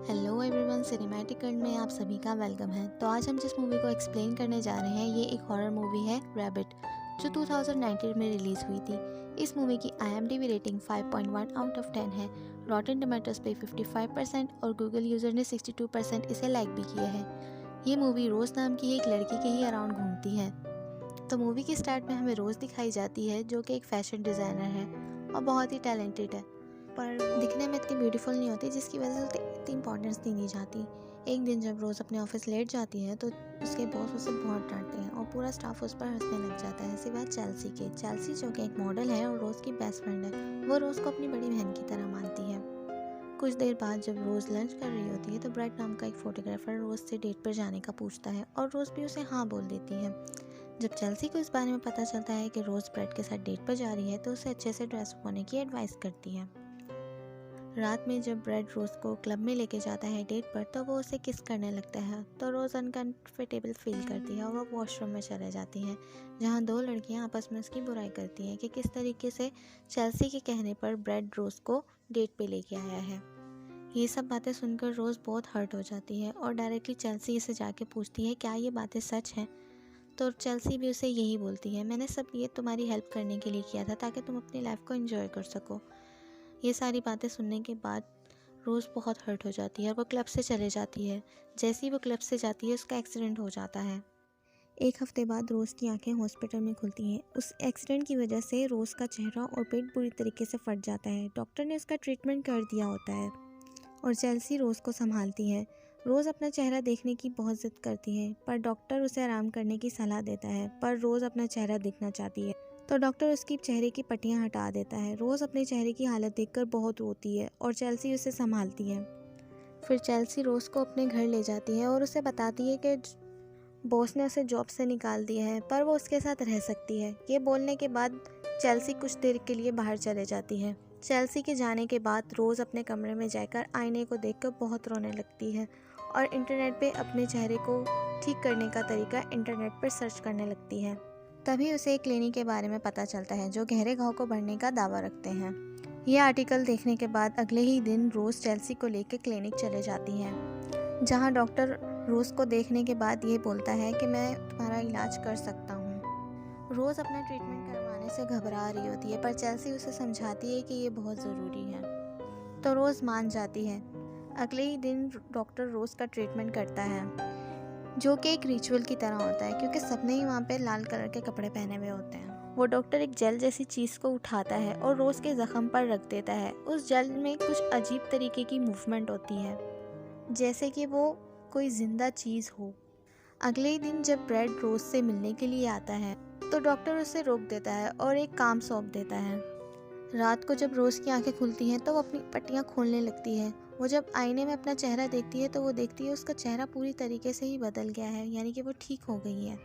Hello everyone, cinematic world में आप सभी का वेलकम है। तो आज हम जिस मूवी को एक्सप्लेन करने जा रहे हैं ये एक हॉरर मूवी है रैबिट, जो 2019 में रिलीज़ हुई थी। इस मूवी की IMDb रेटिंग 5.1 आउट ऑफ 10 है। रॉटन टोमेटोज पे 55% और गूगल यूज़र ने 62% इसे लाइक भी किया है। ये मूवी रोज़ नाम की एक लड़की के ही अराउंड घूमती है। तो मूवी के स्टार्ट में हमें रोज़ दिखाई जाती है, जो कि एक फैशन डिज़ाइनर है और बहुत ही टैलेंटेड है, पर दिखने में इतनी ब्यूटीफुल नहीं होती, जिसकी वजह से इतनी इंपॉर्टेंस दी नहीं जाती। एक दिन जब रोज़ अपने ऑफिस लेट जाती है तो उसके बॉस उसे बहुत डांटते हैं और पूरा स्टाफ उस पर हंसने लग जाता है, सिवाय चेल्सी के। चेल्सी जो कि एक मॉडल है और रोज़ की बेस्ट फ्रेंड है, वो रोज़ को अपनी बड़ी बहन की तरह मानती है। कुछ देर बाद जब रोज़ लंच कर रही होती है तो ब्राइट नाम का एक फोटोग्राफर रोज़ से डेट पर जाने का पूछता है और रोज़ भी उसे हाँ बोल देती है। जब चेल्सी को इस बारे में पता चलता है कि रोज़ ब्राइट के साथ डेट पर जा रही है तो उसे अच्छे से ड्रेस अप होने की एडवाइस करती है। रात में जब ब्रेड रोज़ को क्लब में लेके जाता है डेट पर, तो वो उसे किस करने लगता है, तो रोज़ अनकंफर्टेबल फील करती है और वो वॉशरूम में चले जाती हैं, जहाँ दो लड़कियां आपस में उसकी बुराई करती हैं कि किस तरीके से चेल्सी के कहने पर ब्रेड रोज़ को डेट पे लेके आया है। ये सब बातें सुनकर रोज़ बहुत हर्ट हो जाती है और डायरेक्टली चेल्सी से जाके पूछती है क्या ये बातें सच हैं। तो चेल्सी भी उसे यही बोलती है, मैंने सब ये तुम्हारी हेल्प करने के लिए किया था ताकि तुम अपनी लाइफ को एंजॉय कर सको। ये सारी बातें सुनने के बाद रोज़ बहुत हर्ट हो जाती है और वो क्लब से चले जाती है। जैसे ही वो क्लब से जाती है उसका एक्सीडेंट हो जाता है। एक हफ्ते बाद रोज़ की आंखें हॉस्पिटल में खुलती हैं। उस एक्सीडेंट की वजह से रोज़ का चेहरा और पेट बुरी तरीके से फट जाता है। डॉक्टर ने उसका ट्रीटमेंट कर दिया होता है और चेल्सी रोज़ को संभालती है। रोज़ अपना चेहरा देखने की बहुत ज़िद करती है, पर डॉक्टर उसे आराम करने की सलाह देता है, पर रोज़ अपना चेहरा दिखना चाहती है, तो डॉक्टर उसकी चेहरे की पट्टियां हटा देता है। रोज़ अपने चेहरे की हालत देखकर बहुत रोती है और चेल्सी उसे संभालती है। फिर चेल्सी रोज़ को अपने घर ले जाती है और उसे बताती है कि बॉस ने उसे जॉब से निकाल दिया है, पर वो उसके साथ रह सकती है। ये बोलने के बाद चेल्सी कुछ देर के लिए बाहर चले जाती है। चेल्सी के जाने के बाद रोज़ अपने कमरे में जाकर आईने को देखकर बहुत रोने लगती है और इंटरनेट पे अपने चेहरे को ठीक करने का तरीका इंटरनेट पर सर्च करने लगती है। तभी उसे एक क्लिनिक के बारे में पता चलता है जो गहरे घाव को भरने का दावा रखते हैं। यह आर्टिकल देखने के बाद अगले ही दिन रोज़ चेल्सी को लेकर क्लिनिक चले जाती हैं, जहां डॉक्टर रोज़ को देखने के बाद ये बोलता है कि मैं तुम्हारा इलाज कर सकता हूं। रोज़ अपना ट्रीटमेंट करवाने से घबरा रही होती है, पर चेल्सी उसे समझाती है कि ये बहुत ज़रूरी है, तो रोज़ मान जाती है। अगले ही दिन डॉक्टर रोज़ का ट्रीटमेंट करता है, जो कि एक रिचुअल की तरह होता है, क्योंकि सबने ही वहाँ पे लाल कलर के कपड़े पहने हुए होते हैं। वो डॉक्टर एक जेल जैसी चीज़ को उठाता है और रोज़ के ज़ख्म पर रख देता है। उस जेल में कुछ अजीब तरीके की मूवमेंट होती है, जैसे कि वो कोई जिंदा चीज़ हो। अगले ही दिन जब ब्रेड रोज़ से मिलने के लिए आता है तो डॉक्टर उसे रोक देता है और एक काम सौंप देता है। रात को जब रोज़ की आंखें खुलती हैं तो वो अपनी पट्टियाँ खोलने लगती है। वो जब आईने में अपना चेहरा देखती है तो वो देखती है उसका चेहरा पूरी तरीके से ही बदल गया है, यानी कि वो ठीक हो गई है।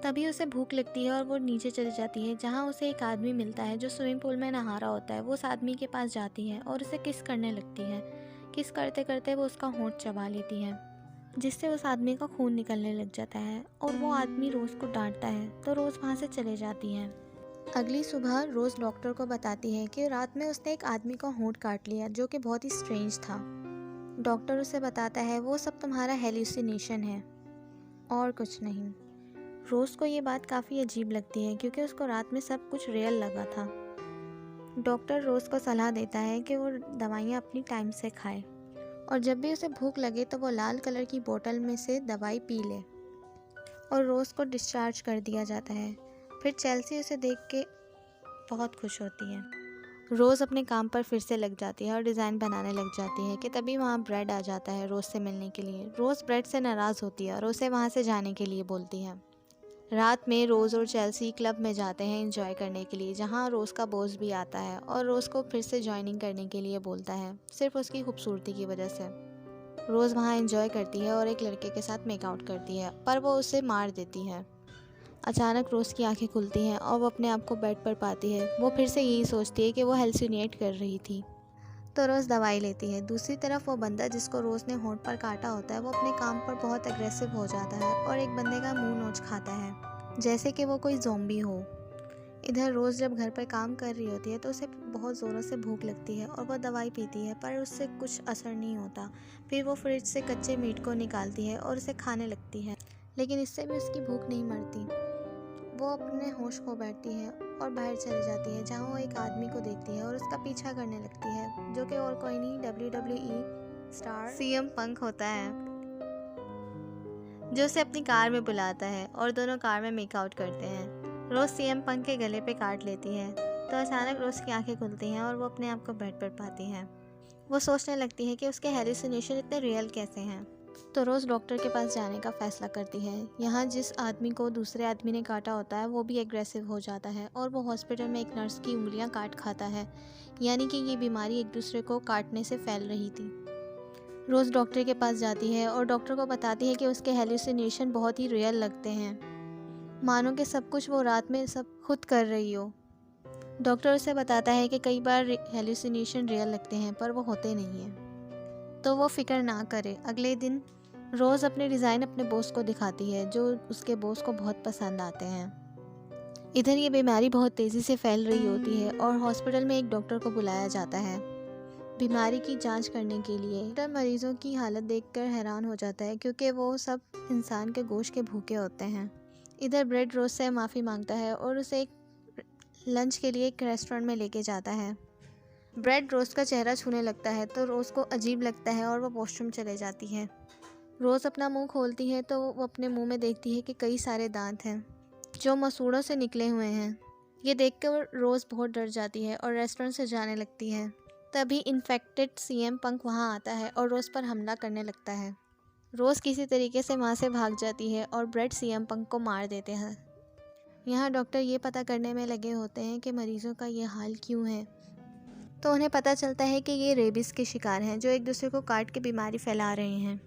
तभी उसे भूख लगती है और वो नीचे चली जाती है, जहाँ उसे एक आदमी मिलता है जो स्विमिंग पूल में नहा रहा होता है। वो उस आदमी के पास जाती है और उसे किस करने लगती है। किस करते करते वो उसका होंठ चबा लेती है, जिससे उस आदमी का खून निकलने लग जाता है और वो आदमी रोज़ को डांटता है, तो रोज़ वहाँ से चले जाती है। अगली सुबह रोज़ डॉक्टर को बताती है कि रात में उसने एक आदमी का होंठ काट लिया, जो कि बहुत ही स्ट्रेंज था। डॉक्टर उसे बताता है वो सब तुम्हारा हेलुसिनेशन है और कुछ नहीं। रोज़ को ये बात काफ़ी अजीब लगती है, क्योंकि उसको रात में सब कुछ रियल लगा था। डॉक्टर रोज़ को सलाह देता है कि वो दवाइयाँ अपनी टाइम से खाए और जब भी उसे भूख लगे तो वो लाल कलर की बोतल में से दवाई पी ले, और रोज़ को डिस्चार्ज कर दिया जाता है। फिर चेल्सी उसे देख के बहुत खुश होती है। रोज़ अपने काम पर फिर से लग जाती है और डिज़ाइन बनाने लग जाती है कि तभी वहाँ ब्रेड आ जाता है रोज़ से मिलने के लिए। रोज़ ब्रेड से नाराज़ होती है और उसे वहाँ से जाने के लिए बोलती है। रात में रोज़ और चेल्सी क्लब में जाते हैं एंजॉय करने के लिए, जहाँ रोज़ का बॉस भी आता है और रोज़ को फिर से ज्वाइनिंग करने के लिए बोलता है, सिर्फ उसकी खूबसूरती की वजह से। रोज़ वहाँ एंजॉय करती है और एक लड़के के साथ मेकआउट करती है, पर वो उसे मार देती है। अचानक रोज़ की आंखें खुलती हैं और वो अपने आप को बेड पर पाती है। वो फिर से यही सोचती है कि वो हेलुसिनेट कर रही थी, तो रोज़ दवाई लेती है। दूसरी तरफ वो बंदा जिसको रोज़ ने होंठ पर काटा होता है, वो अपने काम पर बहुत अग्रेसिव हो जाता है और एक बंदे का मुंह नोच खाता है, जैसे कि वो कोई ज़ॉम्बी हो। इधर रोज़ जब घर पर काम कर रही होती है तो उसे बहुत ज़ोरों से भूख लगती है और वह दवाई पीती है, पर उससे कुछ असर नहीं होता। फिर वो फ्रिज से कच्चे मीट को निकालती है और उसे खाने लगती है, लेकिन इससे भी उसकी भूख नहीं मरती। वो अपने होश खो बैठती है और बाहर चली जाती है, जहाँ वो एक आदमी को देखती है और उसका पीछा करने लगती है, जो कि और कोई नहीं WWE स्टार CM पंक होता है, जो उसे अपनी कार में बुलाता है और दोनों कार में मेकआउट करते हैं। रोज़ CM पंक के गले पे काट लेती है तो अचानक रोज़ की आंखें खुलती हैं और वो अपने आप को बेड पर पाती है। वो सोचने लगती है कि उसके हेलुसिनेशन इतने रियल कैसे हैं। तो रोज़ डॉक्टर के पास जाने का फ़ैसला करती है। यहाँ जिस आदमी को दूसरे आदमी ने काटा होता है वो भी एग्रेसिव हो जाता है और वो हॉस्पिटल में एक नर्स की उंगलियाँ काट खाता है, यानी कि ये बीमारी एक दूसरे को काटने से फैल रही थी। रोज़ डॉक्टर के पास जाती है और डॉक्टर को बताती है कि उसके हेलुसिनेशन बहुत ही रियल लगते हैं, मानो कि सब कुछ वो रात में सब खुद कर रही हो। डॉक्टर उसे बताता है कि कई बार हेलुसिनेशन रियल लगते हैं पर वो होते नहीं हैं, तो वो फिक्र ना करे। अगले दिन रोज़ अपने डिज़ाइन अपने बॉस को दिखाती है, जो उसके बॉस को बहुत पसंद आते हैं। इधर ये बीमारी बहुत तेज़ी से फैल रही होती है और हॉस्पिटल में एक डॉक्टर को बुलाया जाता है बीमारी की जांच करने के लिए। डॉक्टर मरीजों की हालत देखकर हैरान हो जाता है, क्योंकि वो सब इंसान के गोश्त के भूखे होते हैं। इधर ब्रेड रोज़ से माफ़ी मांगता है और उसे एक लंच के लिए एक रेस्टोरेंट में लेके जाता है। ब्रेड रोज़ का चेहरा छूने लगता है तो रोज़ को अजीब लगता है और वो वॉशरूम चले जाती है। रोज़ अपना मुंह खोलती है तो वो अपने मुंह में देखती है कि कई सारे दांत हैं जो मसूड़ों से निकले हुए हैं। ये देखकर रोज़ बहुत डर जाती है और रेस्टोरेंट से जाने लगती है। तभी इन्फेक्टेड CM पंक वहाँ आता है और रोज़ पर हमला करने लगता है। रोज़ किसी तरीके से वहाँ से भाग जाती है और ब्रेड CM पंक को मार देते हैं। यहाँ डॉक्टर ये पता करने में लगे होते हैं कि मरीज़ों का ये हाल क्यों है, तो उन्हें पता चलता है कि ये रेबिस के शिकार हैं, जो एक दूसरे को काट के बीमारी फैला रहे हैं।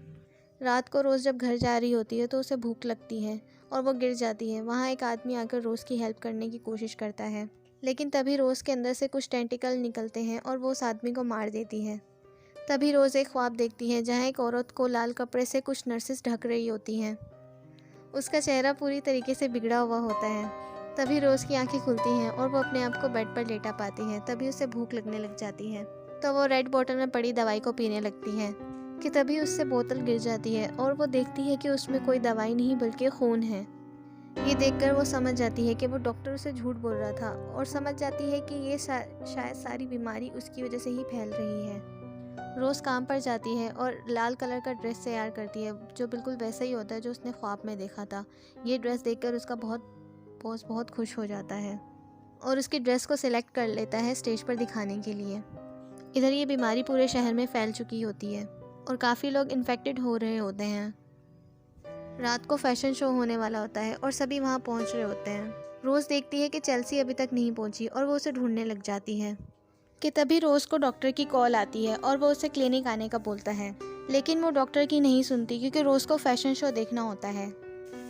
रात को रोज़ जब घर जा रही होती है तो उसे भूख लगती है और वो गिर जाती है। वहाँ एक आदमी आकर रोज़ की हेल्प करने की कोशिश करता है, लेकिन तभी रोज़ के अंदर से कुछ टेंटिकल निकलते हैं और वो उस आदमी को मार देती है। तभी रोज़ एक ख्वाब देखती है जहाँ एक औरत को लाल कपड़े से कुछ नर्सेस ढक रही होती हैं। उसका चेहरा पूरी तरीके से बिगड़ा हुआ होता है। तभी रोज़ की आंखें खुलती हैं और वो अपने आप को बेड पर लेटा पाती है। तभी उसे भूख लगने लग जाती है तो वो रेड बोतल में पड़ी दवाई को पीने लगती है कि तभी उससे बोतल गिर जाती है और वो देखती है कि उसमें कोई दवाई नहीं बल्कि खून है। ये देखकर वो समझ जाती है कि वो डॉक्टर उसे झूठ बोल रहा था और समझ जाती है कि ये शायद सारी बीमारी उसकी वजह से ही फैल रही है। रोज़ काम पर जाती है और लाल कलर का ड्रेस तैयार करती है, जो बिल्कुल वैसा ही होता है जो उसने ख्वाब में देखा था। ये ड्रेस देखकर उसका बॉस बहुत खुश हो जाता है और उसकी ड्रेस को सिलेक्ट कर लेता है स्टेज पर दिखाने के लिए। इधर ये बीमारी पूरे शहर में फैल चुकी होती है और काफ़ी लोग इन्फेक्टेड हो रहे होते हैं। रात को फैशन शो होने वाला होता है और सभी वहाँ पहुँच रहे होते हैं। रोज़ देखती है कि चेल्सी अभी तक नहीं पहुँची और वो उसे ढूंढने लग जाती है कि तभी रोज़ को डॉक्टर की कॉल आती है और वो उसे क्लिनिक आने का बोलता है, लेकिन वो डॉक्टर की नहीं सुनती क्योंकि रोज़ को फैशन शो देखना होता है।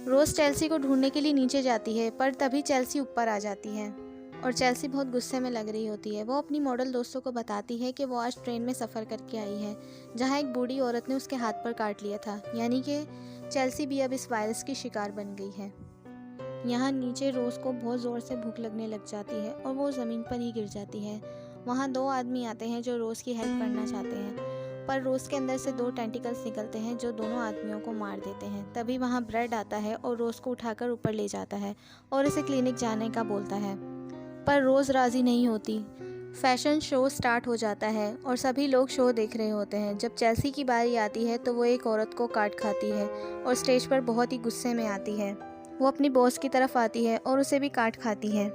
रोज़ चेल्सी को ढूंढने के लिए नीचे जाती है, पर तभी चेल्सी ऊपर आ जाती है और चेल्सी बहुत गुस्से में लग रही होती है। वो अपनी मॉडल दोस्तों को बताती है कि वो आज ट्रेन में सफ़र करके आई है जहाँ एक बूढ़ी औरत ने उसके हाथ पर काट लिया था, यानी कि चेल्सी भी अब इस वायरस की शिकार बन गई है। यहाँ नीचे रोज़ को बहुत ज़ोर से भूख लगने लग जाती है और वो ज़मीन पर ही गिर जाती है। वहाँ दो आदमी आते हैं जो रोज़ की हेल्प करना चाहते हैं, पर रोज़ के अंदर से दो टेंटिकल्स निकलते हैं जो दोनों आदमियों को मार देते हैं। तभी वहाँ ब्रेड आता है और रोज़ को उठाकर ऊपर ले जाता है और इसे क्लिनिक जाने का बोलता है, पर रोज़ राज़ी नहीं होती। फैशन शो स्टार्ट हो जाता है और सभी लोग शो देख रहे होते हैं। जब चेल्सी की बारी आती है तो वो एक औरत को काट खाती है और स्टेज पर बहुत ही गुस्से में आती है। वो अपनी बॉस की तरफ आती है और उसे भी काट खाती है।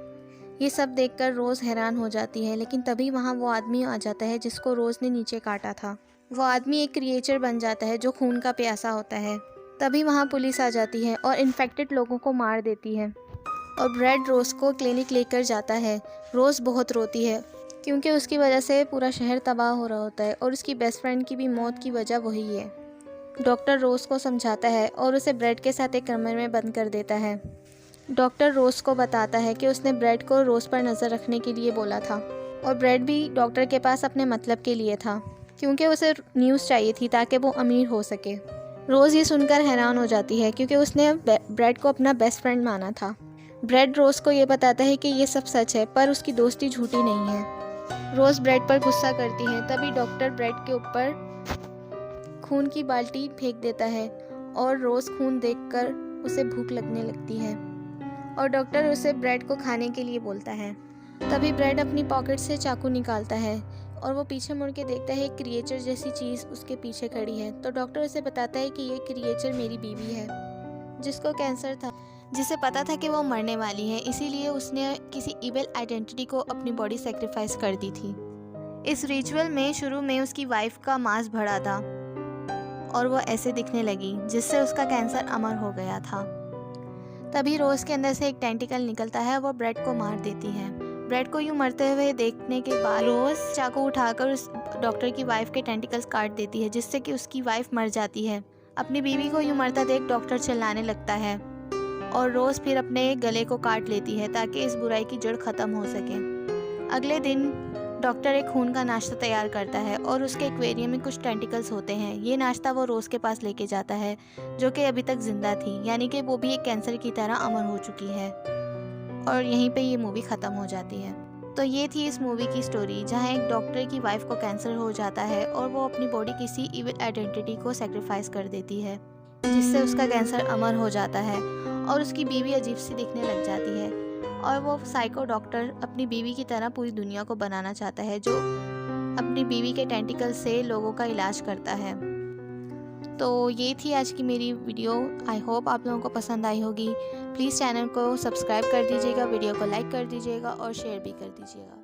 ये सब देखकर रोज़ हैरान हो जाती है, लेकिन तभी वहाँ वो आदमी आ जाता है जिसको रोज़ ने नीचे काटा था। वो आदमी एक क्रिएचर बन जाता है जो खून का प्यासा होता है। तभी वहाँ पुलिस आ जाती है और इन्फेक्टेड लोगों को मार देती है और ब्रेड रोज़ को क्लिनिक लेकर जाता है। रोज़ बहुत रोती है क्योंकि उसकी वजह से पूरा शहर तबाह हो रहा होता है और उसकी बेस्ट फ्रेंड की भी मौत की वजह वही है। डॉक्टर रोज़ को समझाता है और उसे ब्रेड के साथ एक कमरे में बंद कर देता है। डॉक्टर रोज़ को बताता है कि उसने ब्रेड को रोज़ पर नज़र रखने के लिए बोला था और ब्रेड भी डॉक्टर के पास अपने मतलब के लिए था, क्योंकि उसे न्यूज़ चाहिए थी ताकि वो अमीर हो सके। रोज़ ये सुनकर हैरान हो जाती है क्योंकि उसने ब्रेड को अपना बेस्ट फ्रेंड माना था। ब्रेड रोज को ये बताता है कि ये सब सच है, पर उसकी दोस्ती झूठी नहीं है। रोज ब्रेड पर गुस्सा करती है, तभी डॉक्टर ब्रेड के ऊपर खून की बाल्टी फेंक देता है और रोज खून देखकर उसे भूख लगने लगती है और डॉक्टर उसे ब्रेड को खाने के लिए बोलता है। तभी ब्रेड अपनी पॉकेट से चाकू निकालता है और वो पीछे मुड़ के देखता है एक क्रिएचर जैसी चीज़ उसके पीछे खड़ी है। तो डॉक्टर उसे बताता है कि ये क्रिएचर मेरी बीवी है जिसको कैंसर था, जिसे पता था कि वो मरने वाली है, इसीलिए उसने किसी इविल आइडेंटिटी को अपनी बॉडी सेक्रीफाइस कर दी थी। इस रिचुअल में शुरू में उसकी वाइफ का मांस बढ़ा था और वो ऐसे दिखने लगी, जिससे उसका कैंसर अमर हो गया था। तभी रोज के अंदर से एक टेंटिकल निकलता है, वो ब्रेड को मार देती है। ब्रेड को यूं मरते हुए देखने के बाद रोज चाकू उठाकर उस डॉक्टर की वाइफ के टेंटिकल्स काट देती है, जिससे कि उसकी वाइफ मर जाती है। अपनी बीवी को यूं मरता देख डॉक्टर चिल्लाने लगता है और रोज फिर अपने गले को काट लेती है ताकि इस बुराई की जड़ खत्म हो सके। अगले दिन डॉक्टर एक खून का नाश्ता तैयार करता है और उसके एक्वेरियम में कुछ टेंटिकल्स होते हैं। ये नाश्ता वो रोज के पास लेके जाता है, जो कि अभी तक जिंदा थी, यानी कि वो भी एक कैंसर की तरह अमर हो चुकी है। और यहीं पे ये मूवी ख़त्म हो जाती है। तो ये थी इस मूवी की स्टोरी, जहाँ एक डॉक्टर की वाइफ को कैंसर हो जाता है और वो अपनी बॉडी किसी इविल आइडेंटिटी को सेक्रीफाइस कर देती है, जिससे उसका कैंसर अमर हो जाता है और उसकी बीवी अजीब सी दिखने लग जाती है। और वो साइको डॉक्टर अपनी बीवी की तरह पूरी दुनिया को बनाना चाहता है, जो अपनी बीवी के टेंटिकल से लोगों का इलाज करता है। तो ये थी आज की मेरी वीडियो। आई होप आप लोगों को पसंद आई होगी। प्लीज़ चैनल को सब्सक्राइब कर दीजिएगा, वीडियो को लाइक कर दीजिएगा और शेयर भी कर दीजिएगा।